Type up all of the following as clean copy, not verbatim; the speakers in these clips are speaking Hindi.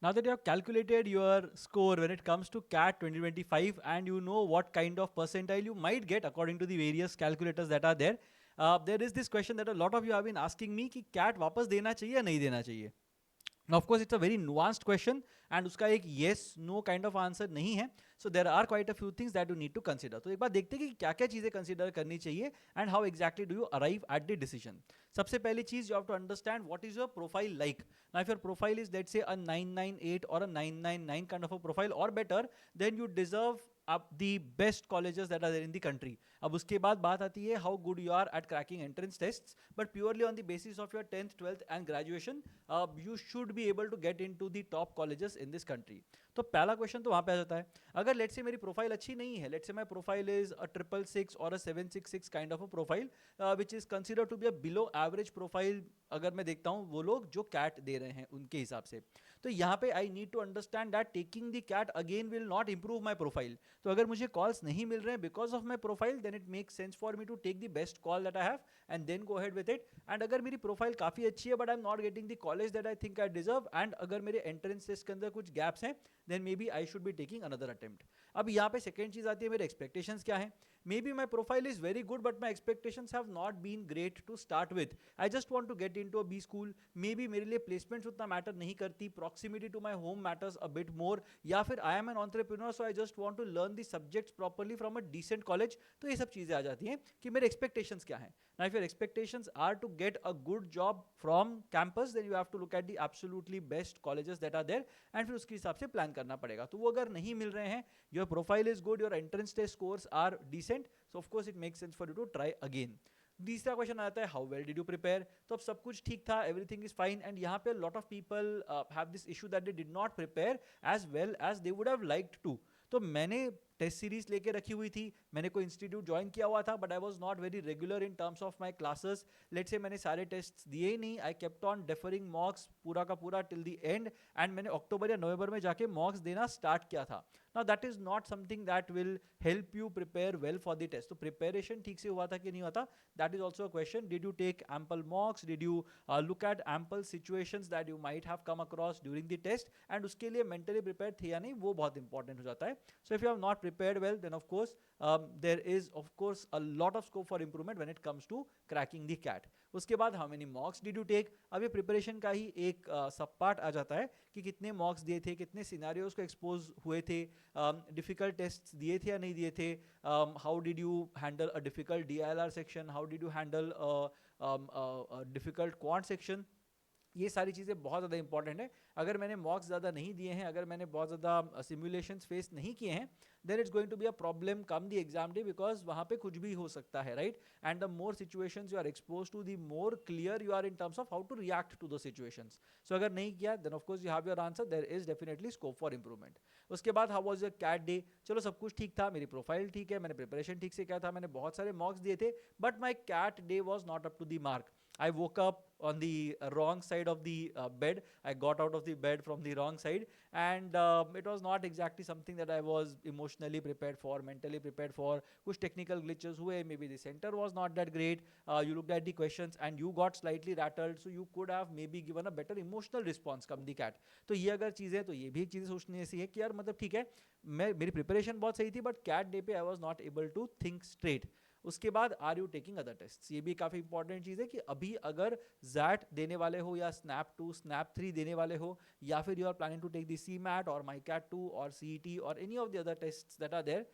Now that you have calculated your score when it comes to CAT 2025 and you know what kind of percentile you might get according to the various calculators that are there, there is this question that a lot of you have been asking me कि CAT वापस देना चाहिए या नहीं देना चाहिए. Now, of course, it's a very nuanced question and उसका एक yes no kind of answer नहीं है. So there are quite a few things that you need to consider. तो एक बार देखते हैं कि क्या क्या चीज़ें consider करनी चाहिए and how exactly do you arrive at the decision. सबसे पहली चीज़ you have to understand what is your profile like. Now if your profile is let's say a 998 or a 999 kind of a profile or better, then you deserve up the best colleges that are there in the country. अब उसके बाद बात आती है how good you are at cracking entrance tests, but purely on the basis of your 10th, 12th and graduation, you should be able to get into the top colleges in this country. तो पहला क्वेश्चन तो वहाँ पे आ जाता है. अगर लेट्स से मेरी प्रोफाइल अच्छी नहीं है, लेट्स से माय प्रोफाइल इज अ 666 और a 766 kind of a profile which is consider to be a below average profile, अगर मैं देखता हूँ वो लोग जो कैट दे रहे हैं उनके हिसाब से, तो यहाँ पे I need to understand that taking the CAT again will not improve my profile. तो अगर मुझे कॉल्स नहीं मिल रहे हैं because of my profile, then it make sense for me to take the best call that I have and then go ahead with it. And अगर मेरी प्रोफाइल काफ़ी अच्छी है but I am not getting the college that I think I deserve, and अगर मेरे एंट्रेंस टेस्ट के अंदर कुछ गैप्स हैं, then maybe I should be taking another attempt. अब यहाँ पे सेकेंड चीज़ आती है मेरे एक्सपेक्टेशंस क्या है. Maybe my profile is very good but my expectations have not been great to start with. I just want to get into a B school. Maybe मेरे लिए प्लेसमेंट्स उतना मैटर नहीं करती, proximity to my home matters a bit more, या फिर I am an entrepreneur so I just want to learn the subjects properly from a decent college. तो ये सब चीज़ें आ जाती हैं कि मेरे एक्सपेक्टेशंस क्या हैं. Now, if your expectations are to get a good job from campus, then you have to look at the absolutely best colleges that are there, and फिर उसके हिसाब से प्लान करना पड़ेगा. तो वो अगर नहीं मिल रहे हैं, your profile is good, your entrance test scores are decent, so of course it makes sense for you to try again. तीसरा क्वेश्चन आता है how well did you prepare. तो अब सब कुछ ठीक था, एवरीथिंग इज फाइन, एंड यहाँ पे lot of people have this issue that they did not prepare as well as they would have liked to. तो मैंने टेस्ट सीरीज लेके रखी हुई थी, मैंने कोई इंस्टीट्यूट ज्वाइन किया हुआ था, but I was not very regular in terms of my classes. Late से मैंने सारे टेस्ट दिए ही नहीं, I kept on deferring mocks पूरा का पूरा टिल द एंड, एंड मैंने अक्टूबर या नवंबर में जाके मॉक्स देना स्टार्ट किया था. Now that is not something that will help you prepare well for the test. तो प्रिपेरेशन ठीक से हुआ था कि नहीं हुआ था, that is also a question. Did you take ample mocks, did you look at ample situations that you might have come across during the test, and उसके लिए मेंटली प्रिपेयर थे या नहीं, वो बहुत इंपॉर्टेंट हो जाता है. So if you have not prepared well, then of course there is of course a lot of scope for improvement when it comes to cracking the CAT. उसके बाद how many mocks did you take. अब ये प्रिपरेशन का ही एक सब पार्ट आ जाता है कि कितने मॉक्स दिए थे, कितने सिनारियोज को एक्सपोज हुए थे, डिफिकल्ट टेस्ट दिए थे या नहीं दिए थे, how did you handle a difficult DILR section, how did you handle difficult quant section. ये सारी चीज़ें बहुत ज़्यादा इंपॉर्टेंट है. अगर मैंने मॉक्स ज़्यादा नहीं दिए हैं, अगर मैंने बहुत ज़्यादा सिमुलेशंस फेस नहीं किए हैं, then it's going to be a problem come the exam day, because वहाँ पे कुछ भी हो सकता है, right. And the more situations you are expose to, the more clear you are in terms of how to react to the situations. So अगर नहीं किया, then of course you have your answer, there is definitely scope for improvement. उसके बाद how was your CAT day. चलो सब कुछ ठीक था, मेरी प्रोफाइल ठीक है, मैंने प्रिपरेशन ठीक से किया था, मैंने बहुत सारे मॉक्स दिए थे, but my CAT day was not up to the mark. I woke up on the wrong side of the bed. I got out of the bed from the wrong side, and it was not exactly something that I was emotionally prepared for, mentally prepared for. कुछ technical glitches हुए, maybe the center was not that great. You looked at the questions and you got slightly rattled, so you could have maybe given a better emotional response come the cat. तो ये अगर चीज़ है, तो ये भी एक चीज़ सोचनी ऐसी है कि यार मतलब ठीक है, मैं मेरी प्रिपरेशन बहुत सही थी, बट कैट डे पे I was not able to think straight. उसके बाद are you taking other test. ये भी काफ़ी इंपॉर्टेंट चीज़ है कि अभी अगर जैट देने वाले हो या स्नैप 2 स्नैप 3 देने वाले हो, या फिर you are planning to take the CMAT और MyCat 2 और CET और any of the other test that are there,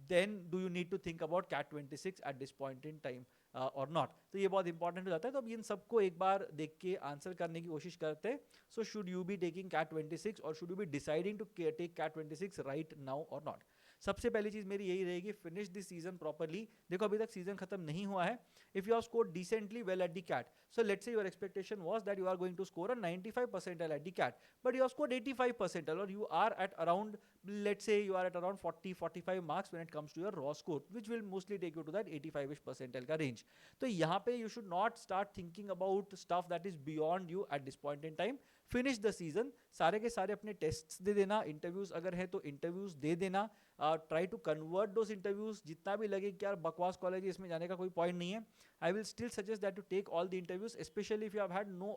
then do you need to think about CAT 26 at this point in time और नॉट. तो ये बहुत इंपॉर्टेंट हो जाता है. तो अब इन सबको एक बार देख के आंसर करने की कोशिश करते हैं. So should you be taking CAT 26 और should you be deciding to take CAT 26 right now और नॉट. सबसे पहली चीज मेरी यही रहेगी, फिनिश दिस सीजन प्रॉपरली. देखो अभी तक सीजन खत्म नहीं हुआ है. If you have scored decently well at the CAT, so let's say your expectation was that you are going to score a 95 percentile at the CAT, but you have scored 85 percentile और you are at around, let's say you are at around 40-45 marks when it comes to your raw score, which will mostly take you to that 85ish percentile का range. तो यहाँ पे you should not start thinking about stuff that is beyond you at this point in time. Finish the season, सारे के सारे अपने टेस्ट्स दे देना, इंटरव्यूज अगर है तो इंटरव्यूज दे देना, try to convert those interviews, जितना भी लगे कि यार बकवास कॉलेज है इसमें जाने का कोई पॉइंट नहीं है, I will still suggest that to take all the interviews, specially if you have had no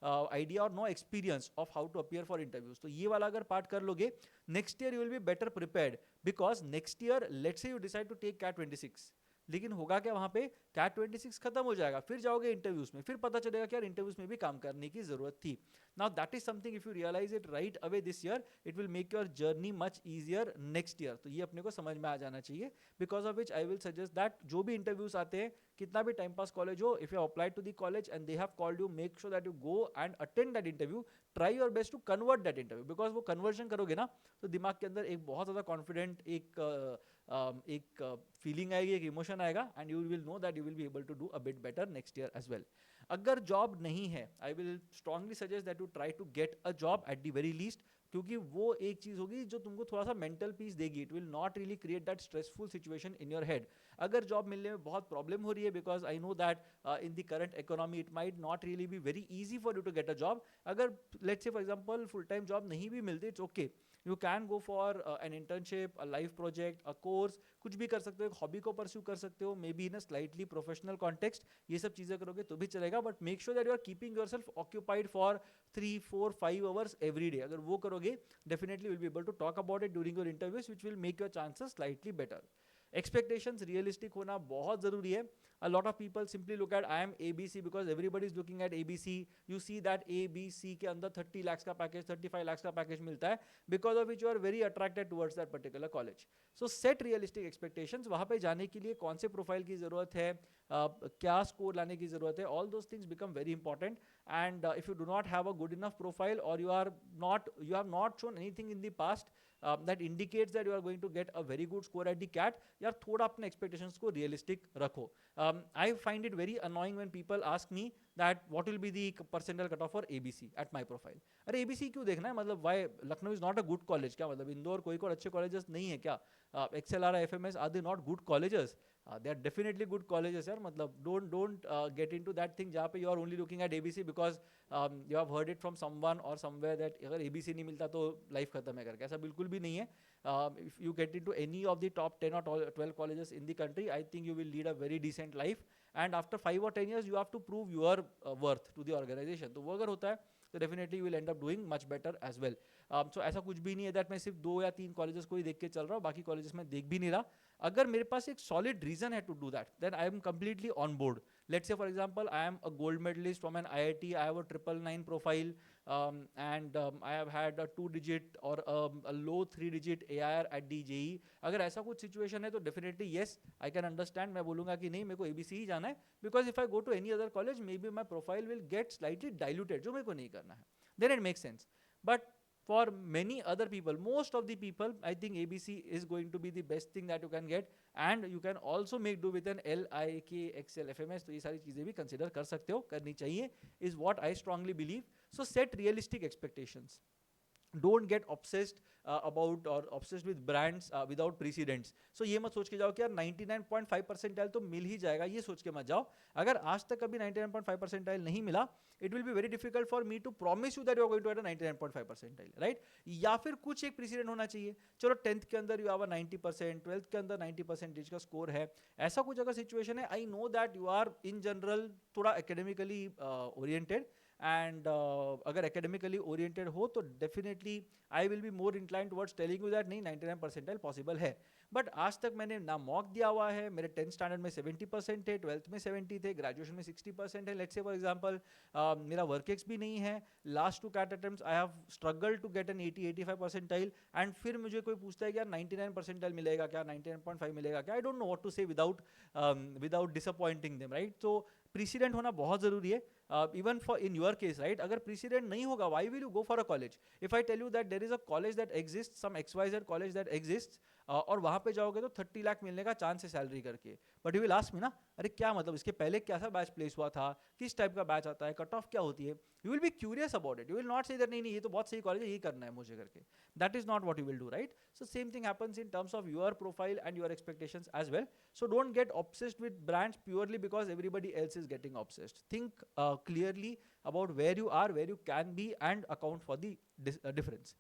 idea और no experience of how to appear for interviews. तो ये वाला अगर पार्ट कर लोगे, next year you will be better prepared, because next year let's say you decide to take CAT 26, लेकिन होगा क्या वहां पे, कैट 26 खत्म हो जाएगा, फिर जाओगे इंटरव्यूज में, फिर पता चलेगा कि यार इंटरव्यूज में भी काम करने की जरूरत थी। Now that is something if you realize it right away this year, it will make your journey much easier next year. तो ये अपने को समझ में आ जाना चाहिए, because of which I will suggest that जो भी इंटरव्यूज आते हैं, कितना भी टाइम पास कॉलेज हो, if you apply to the college and they have called you, make sure that you go and attend that interview, try your best to convert that interview, because वो कन्वर्जन करोगे ना तो दिमाग के अंदर एक बहुत ज्यादा कॉन्फिडेंट एक फीलिंग आएगी, एक इमोशन आएगा, and you will know that you will be able to do a bit better next year as well. अगर जॉब नहीं है, I will strongly suggest that you try to get a job at the very least, क्योंकि वो एक चीज होगी जो तुमको थोड़ा सा मेंटल पीस देगी, it will not really create that stressful situation in your head. अगर जॉब मिलने में बहुत प्रॉब्लम हो रही है, because I know that in the current economy it might not really be very easy for you to get a job, अगर let's say for example full time job नहीं भी मिलती, it's okay, you can go for an internship, a life project, a course, कुछ भी कर सकते हो, एक हॉबी को परस्यू कर सकते हो, maybe in a slightly professional context, ये सब चीजें करोगे तो भी चलेगा, but make sure that you are keeping yourself occupied for 3, 4, 5 hours every day. अगर वो करोगे, definitely will be able to talk about it during your interviews, which will make your chances slightly better. Expectations realistic होना बहुत जरूरी है। A lot of people simply look at I am ABC because everybody is looking at ABC. You see that ABC के अंदर 30 lakhs का पैकेज, 35 lakhs का पैकेज मिलता है, because of which you are very attracted towards that particular college. So set realistic expectations. वहाँ पे जाने के लिए कौन से प्रोफाइल की जरूरत है, क्या स्कोर लाने की जरूरत है, all those things become very important. And if you do not have a good enough profile, or you have not shown anything in the past that indicates that you are going to get a very good score at the CAT, यार थोड़ा अपने expectations को realistic रखो. I find it very annoying when people ask me that what will be the percentile cutoff for ABC at my profile. अरे ABC क्यों देखना है, मतलब why Lucknow is not a good college, क्या मतलब इंदौर कोई अच्छे colleges नहीं है क्या, XLR, FMS, are they not good colleges? They are definitely good colleges यार, मतलब don't get into that thing जहाँ पे you are only looking at ABC because you have heard it from someone or somewhere that अगर ABC नहीं मिलता तो life खत्म है करके, ऐसा बिल्कुल भी नहीं है. If you get into any of the top 10 or 12 colleges in the country, I think you will lead a very decent life, and after 5 or 10 years you have to prove your worth to the organization. तो वो अगर होता है तो definitely you will end up doing much better as well. So ऐसा कुछ भी नहीं है that मैं सिर्फ 2 या 3 colleges को ही देख के चल रहा हूँ, बाकी colleges में देख भी नहीं रहा. अगर मेरे पास एक solid reason है to do that, then I am completely on board. Let's say for example I am a gold medalist from an IIT, I have a 999 profile, and I have had a 2-digit or a low 3-digit AIR at the JEE. अगर ऐसा कुछ situation है तो definitely yes, I can understand. मैं बोलूँगा कि नहीं मेरे को ABC ही जाना है, because if I go to any other college, maybe my profile will get slightly diluted, जो मेरे को नहीं करना है. Then it makes sense. But for many other people, most of the people, I think ABC is going to be the best thing that you can get, and you can also make do with an LIK, XL, FMS. तो ये सारी चीजें भी consider कर सकते हो, करनी चाहिए, is what I strongly believe. So set realistic expectations. Don't get obsessed about or obsessed with brands without precedents. So ये मत सोच के जाओ कि यार 99.5 percentile तो मिल ही जाएगा, ये सोच के मत जाओ. अगर आज तक कभी 99.5 percentile नहीं मिला, it will be very difficult for me to promise you that you are going to get a 99.5 percentile, right? या फिर कुछ एक precedent होना चाहिए. चलो 10th के अंदर you have a 90%, 12th के अंदर 90% का score है, ऐसा कुछ अगर situation है, I know that you are in general थोड़ा academically oriented, and अगर academically oriented हो तो definitely I will be more inclined towards telling you that नहीं 99 percentile possible है. बट आज तक मैंने ना मॉक दिया हुआ है, मेरे 10th स्टैंडर्ड में 70% थे, 12th में 70 थे, ग्रेजुएशन में 60% है, लेट्स से फॉर एग्जांपल मेरा वर्क एक्स भी नहीं है, last 2 CAT attempts I have struggled to get an 80-85 percentile, and फिर मुझे कोई पूछता है कि यार 99 परसेंटाइल मिलेगा क्या, 99.5 मिलेगा क्या, I don't know what to say without disappointing them, right? तो प्रीसीडेंट होना बहुत जरूरी है. Even for in your case, right, अगर precedent नहीं होगा, why will you go for a college? If I tell you that there is a college that exists, some XYZ college that exists, और वहाँ पे जाओगे तो 30 लाख मिलने का चांस है सैलरी करके. But you will ask me ना, अरे क्या मतलब, इसके पहले क्या सा बैच प्लेस हुआ था, किस टाइप का बैच आता है, कट ऑफ क्या होती है. You will be curious about it. You will not say that नहीं नहीं ये तो बहुत सही कॉलेज है, यही करना है मुझे करके. That is not what you will do, right. So same thing happens in terms of your profile and your expectations as well. So don't get obsessed with brands purely because everybody else is getting obsessed. Think clearly about where you are, where you can be, and account for the difference.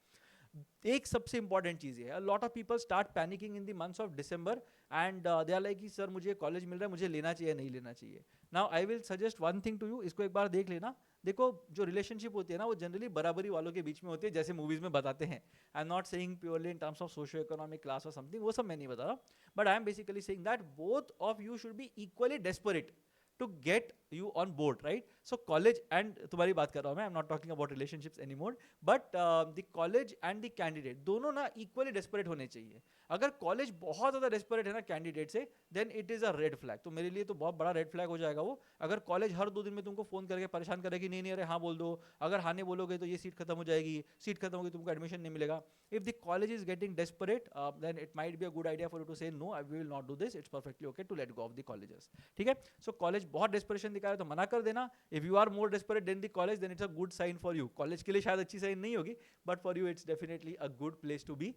एक सबसे इंपॉर्टेंट चीज़ है, lot of people start panicking in the months of December and they are like कि सर मुझे कॉलेज मिल रहा है, मुझे लेना चाहिए नहीं लेना चाहिए. Now I will suggest one thing to you, इसको एक बार देख लेना. देखो जो रिलेशनशिप होती है ना वो जनरली बराबरी वालों के बीच में होती है, जैसे मूवीज में बताते हैं. आई am not saying purely in terms of socio economic class और समथिंग, वो सब मैं नहीं बता रहा. But I am basically saying that both of you should be equally desperate to get you on board, right? So college and तुम्हारी बात कर रहा हूँ मैं, I'm not talking about relationships anymore, but the college and the candidate दोनों ना equally desperate होने चाहिए. अगर कॉलेज बहुत ज़्यादा desperate है ना कैंडिडेट से, then it is a red flag. तो मेरे लिए तो बहुत बड़ा रेड फ्लैग हो जाएगा वो, अगर कॉलेज हर 2 दिन में तुमको फ़ोन करके परेशान करेगी, नहीं नहीं अरे हाँ बोल दो, अगर हाँ नहीं बोलोगे तो ये सीट खत्म हो जाएगी, सीट खत्म होगी तुमको एडमिशन नहीं मिलेगा. If the college is getting desperate, then it might be a good idea for you to say no, we will not do this. It's perfectly okay to let go of the colleges. ठीक है. So college बहुत desperation दिखा रहा है तो मना कर देना. If you are more desperate than the college, then it's a good sign for you. College के लिए शायद अच्छी साइन नहीं होगी, but for you it's definitely a good place to be.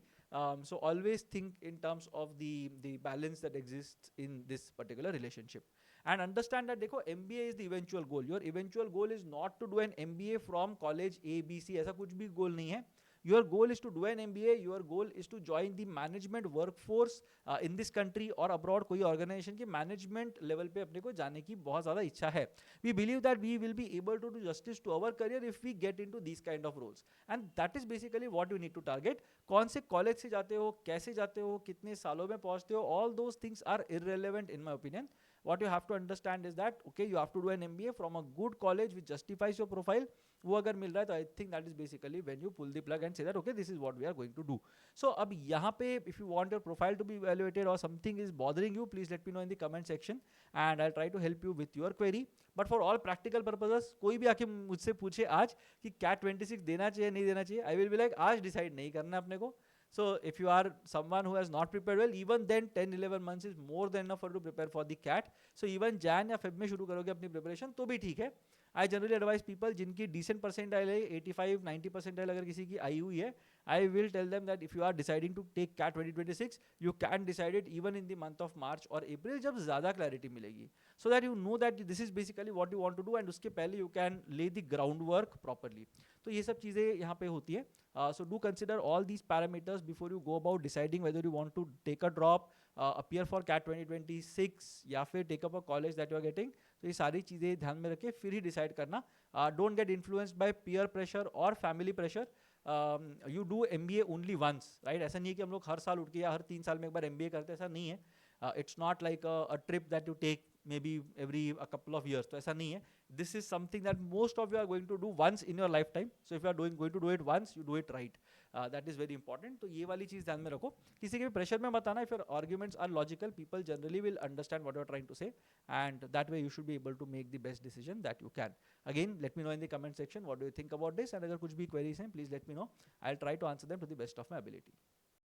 So always think in terms of the balance that exists in this particular relationship. And understand that देखो MBA is the eventual goal. Your eventual goal is not to do an MBA from college A, B, C. ऐसा कुछ भी goal नहीं है. Your goal is to do an MBA. Your goal is to join the management workforce in this country or abroad. कोई organization की management level पे अपने को जाने की बहुत ज़्यादा इच्छा है. We believe that we will be able to do justice to our career if we get into these kind of roles. And that is basically what you need to target. कौन से college से जाते हो, कैसे जाते हो, कितने सालों में पहुँचते हो, all those things are irrelevant in my opinion. What you have to understand is that okay, you have to do an MBA from a good college which justifies your profile. वो अगर मिल रहा है तो I think that is basically when you pull the plug and say that okay this is what we are going to do. So अब यहाँ पे if you want your profile to be evaluated और something is bothering you, please let me know in the comment section and I try to help you with your query. But for all practical purposes कोई भी आके मुझसे पूछे आज कि कैट 26 देना चाहिए नहीं देना चाहिए, आई विल बी लाइक आज डिसाइड नहीं करना अपने को. So if you are someone who has not prepared well, even then 10-11 months is more than enough for you to prepare for the CAT. So even Jan या Feb में शुरू करोगे अपनी preparation तो भी ठीक है. I generally advise people जिनकी decent percentile है 85-90 percentile अगर किसी की आई हुई है, I will tell them that if you are deciding to take CAT 2026, you can decide it even in the month of March or April जब ज़्यादा clarity मिलेगी. So that you know that this is basically what you want to do and उसके पहले you can lay the groundwork properly. तो ये सब चीज़ें यहाँ पे होती है. So do consider all these parameters before you go about deciding whether you want to take a drop, appear for CAT 2026 या फिर take up a college that you are getting. तो ये सारी चीज़ें ध्यान में रखें फिर ही डिसाइड करना. Don't get influenced by peer pressure or family pressure. You do MBA only once, right? ऐसा नहीं है कि हम लोग हर साल उठ के या हर 3 साल में एक बार MBA करते हैं, ऐसा नहीं है. It's not like a trip that you take maybe every a couple of years. तो ऐसा नहीं है. This is something that most of you are going to do once in your lifetime. So if you are going to do it once, you do it right. That is very important. तो ये वाली चीज़ ध्यान में रखो. किसी के भी प्रेशर में मत आना. If your arguments are logical, people generally will understand what you are trying to say, and that way you should be able to make the best decision that you can. Again, let me know in the comment section what do you think about this, and अगर कुछ भी queries हैं, please let me know. I'll try to answer them to the best of my ability.